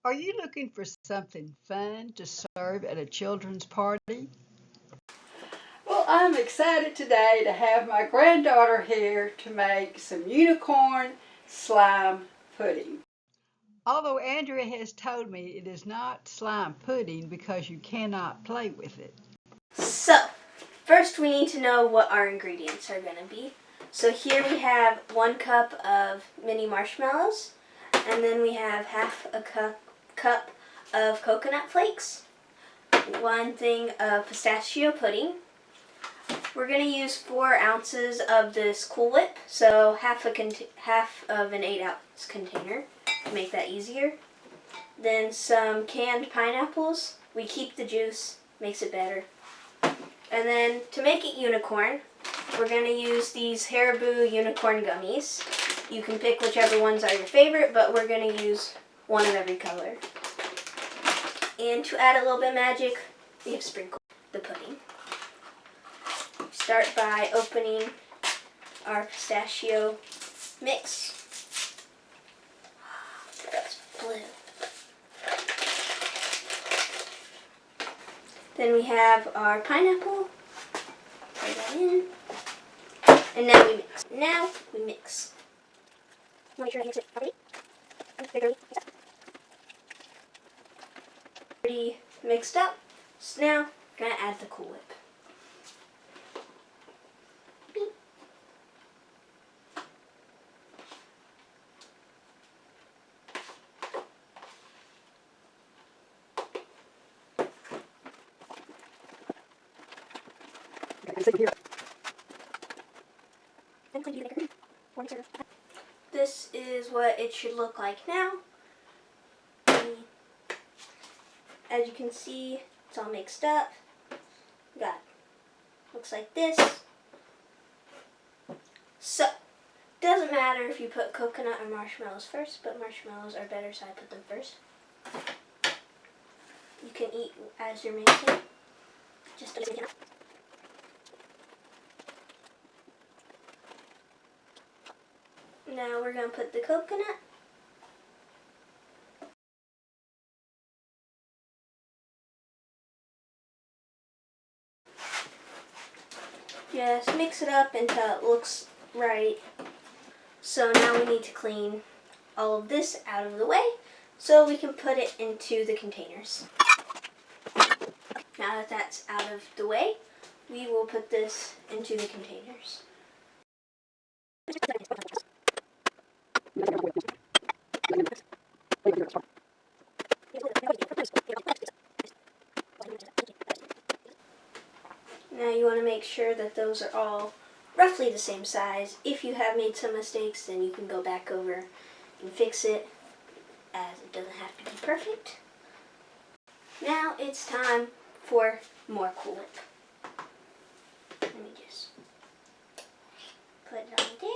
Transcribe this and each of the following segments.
Are you looking for something fun to serve at a children's party? Well, I'm excited today to have my granddaughter here to make some unicorn slime pudding. Although Andrea has told me it is not slime pudding because you cannot play with it. So, first we need to know what our ingredients are going to be. So here we have 1 cup of mini marshmallows, and then we have half a cup of coconut flakes, 1 thing of pistachio pudding. We're going to use 4 ounces of this Cool Whip, so half of an 8-ounce container to make that easier. Then some canned pineapples. We keep the juice, makes it better. And then to make it unicorn, we're going to use these Haribo unicorn gummies. You can pick whichever ones are your favorite, but we're going to use 1 of every color. And to add a little bit of magic, we have sprinkled the pudding. Start by opening our pistachio mix. That's blue. Then we have our pineapple. Put that in. And now we mix. Make sure I mix it properly. Already mixed up. So now we're going to add the Cool Whip. This is what it should look like now. As you can see, it's all mixed up. Looks like this. So, doesn't matter if you put coconut or marshmallows first, but marshmallows are better, so I put them first. You can eat as you're mixing. Just a minute. Now we're going to put the coconut. Just mix it up until it looks right. So now we need to clean all of this out of the way so we can put it into the containers. Now that that's out of the way, we will put this into the containers. Now you want to make sure that those are all roughly the same size. If you have made some mistakes, then you can go back over and fix it, as it doesn't have to be perfect. Now it's time for more Cool Whip. Let me just put it on there.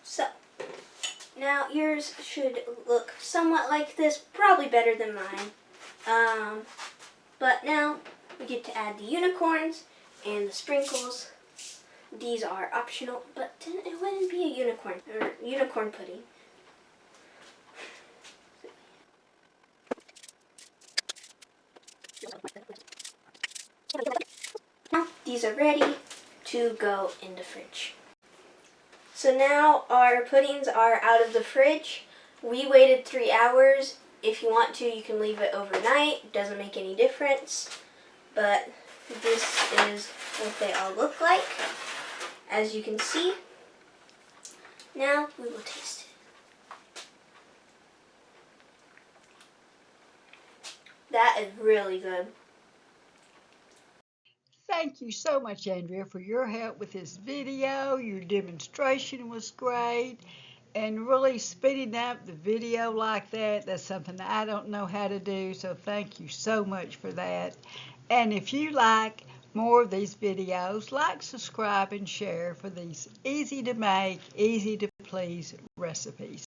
So, now yours should look somewhat like this, probably better than mine. But now we get to add the unicorns and the sprinkles. These are optional, but it wouldn't be a unicorn pudding. Now these are ready to go in the fridge. So now our puddings are out of the fridge. We waited 3 hours. If you want to, you can leave it overnight. It doesn't make any difference. But this is what they all look like, as you can see. Now we will taste it. That is really good. Thank you so much, Andrea, for your help with this video. Your demonstration was great. And really speeding up the video like that's something that I don't know how to do. So thank you so much for that. And if you like more of these videos, like, subscribe, and share for these easy to make, easy to please recipes.